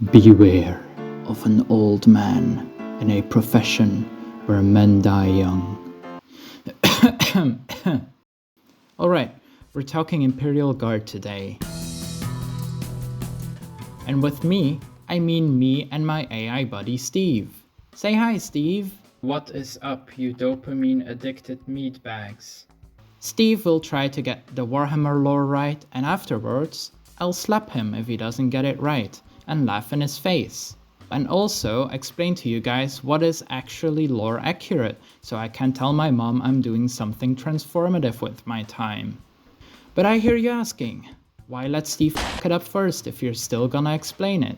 Beware of an old man in a profession where men die young. Alright, we're talking Imperial Guard today. And with me, I mean me and my AI buddy Steve. Say hi, Steve. What is up, you dopamine-addicted meatbags? Steve will try to get the Warhammer lore right, and afterwards, I'll slap him if he doesn't get it right, and laugh in his face. And also explain to you guys what is actually lore accurate, so I can tell my mom I'm doing something transformative with my time. But I hear you asking, why let Steve fuck it up first if you're still gonna explain it?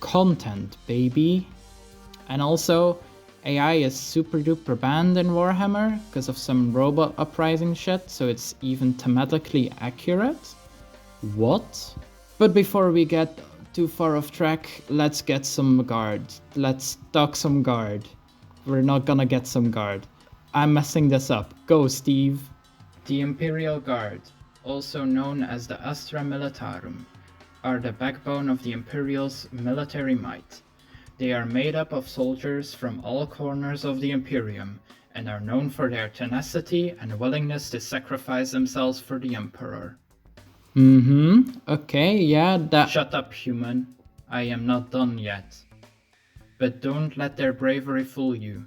Content, baby. And also, AI is super duper banned in Warhammer because of some robot uprising shit, so it's even thematically accurate? What? But before we get too far off track, let's get some guard. Let's talk some guard. We're not gonna get some guard. I'm messing this up. Go, Steve. The Imperial Guard, also known as the Astra Militarum, are the backbone of the Imperial's military might. They are made up of soldiers from all corners of the Imperium and are known for their tenacity and willingness to sacrifice themselves for the Emperor. Okay, yeah, that... Shut up, human. I am not done yet. But don't let their bravery fool you.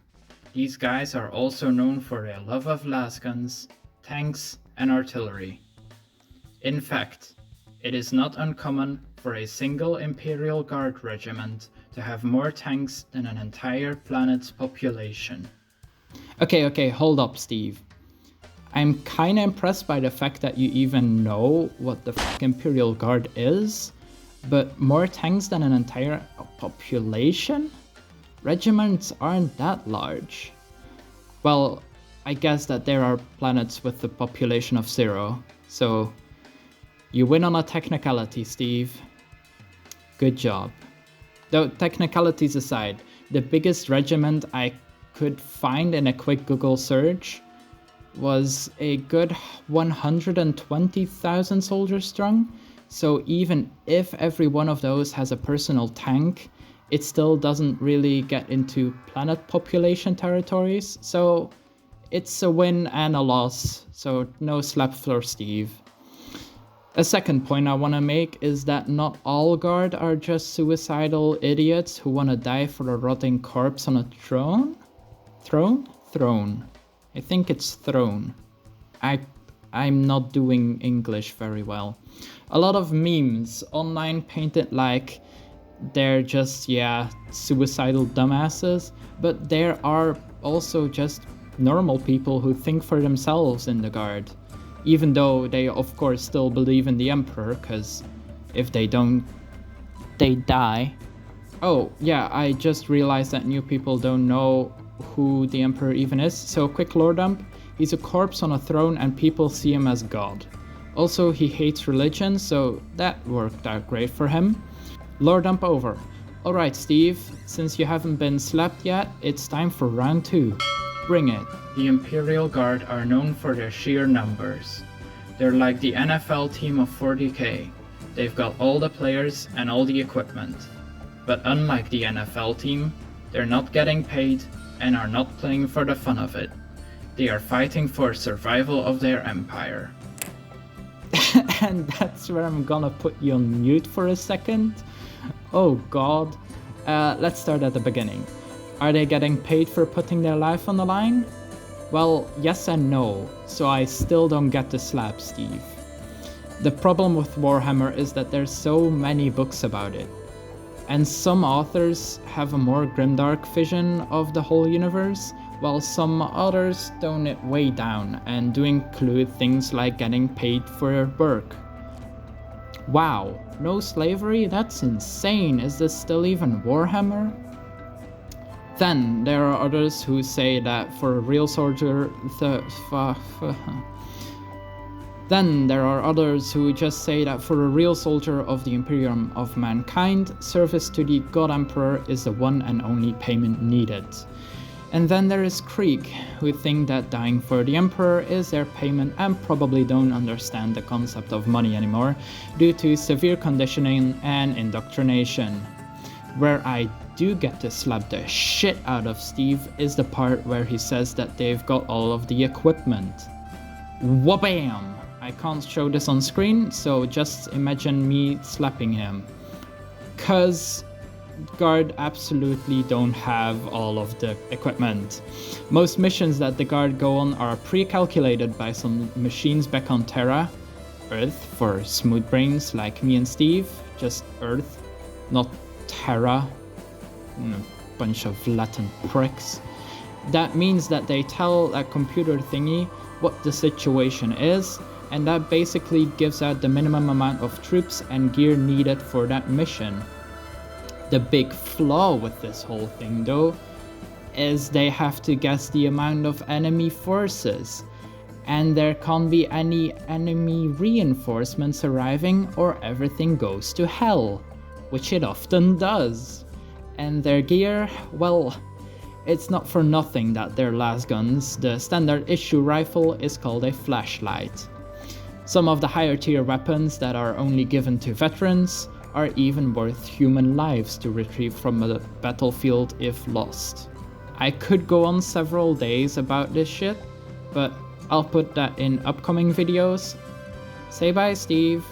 These guys are also known for their love of lasguns, tanks, and artillery. In fact, it is not uncommon for a single Imperial Guard regiment to have more tanks than an entire planet's population. Okay, hold up, Steve. I'm kinda impressed by the fact that you even know what the fuck Imperial Guard is, but more tanks than an entire population? Regiments aren't that large. Well, I guess that there are planets with the population of 0, so you win on a technicality, Steve. Good job. Though technicalities aside, the biggest regiment I could find in a quick Google search was a good 120,000 soldiers strong, so even if every one of those has a personal tank, it still doesn't really get into planet population territories, so it's a win and a loss, so no slap for Steve. A second point I want to make is that not all guard are just suicidal idiots who want to die for a rotting corpse on a throne? Throne. I think it's throne. I'm not doing English very well. A lot of memes online paint it like they're just, suicidal dumbasses, but there are also just normal people who think for themselves in the guard. Even though they of course still believe in the Emperor, cause if they don't, they die. Oh yeah, I just realized that new people don't know who the Emperor even is, so quick lore dump. He's a corpse on a throne and people see him as God. Also, he hates religion, so that worked out great for him. Lore dump over. Alright Steve, since you haven't been slapped yet, it's time for round 2. Bring it. The Imperial Guard are known for their sheer numbers. They're like the NFL team of 40k. They've got all the players and all the equipment. But unlike the NFL team, they're not getting paid and are not playing for the fun of it. They are fighting for survival of their empire. And that's where I'm gonna put you on mute for a second. Oh god. Let's start at the beginning. Are they getting paid for putting their life on the line? Well, yes and no, so I still don't get the slap, Steve. The problem with Warhammer is that there's so many books about it. And some authors have a more grimdark vision of the whole universe, while some others tone it way down and do include things like getting paid for your work. Wow, no slavery? That's insane. Is this still even Warhammer? Then there are others who say that for a real soldier, Then there are others who just say that for a real soldier of the Imperium of mankind, service to the God Emperor is the one and only payment needed. And then there is Krieg, who think that dying for the Emperor is their payment and probably don't understand the concept of money anymore, due to severe conditioning and indoctrination. Where I do get to slap the shit out of Steve is the part where he says that they've got all of the equipment. Wabam! I can't show this on screen, so just imagine me slapping him. Cause Guard absolutely don't have all of the equipment. Most missions that the Guard go on are pre-calculated by some machines back on Terra. Earth for smooth brains like me and Steve. Just Earth, not Terra. Bunch of Latin pricks. That means that they tell that computer thingy what the situation is, and that basically gives out the minimum amount of troops and gear needed for that mission. The big flaw with this whole thing though is they have to guess the amount of enemy forces, and there can't be any enemy reinforcements arriving or everything goes to hell, which it often does. And their gear, well, it's not for nothing that their lasguns, the standard issue rifle, is called a flashlight. Some of the higher tier weapons that are only given to veterans are even worth human lives to retrieve from a battlefield if lost. I could go on several days about this shit, but I'll put that in upcoming videos. Say bye, Steve.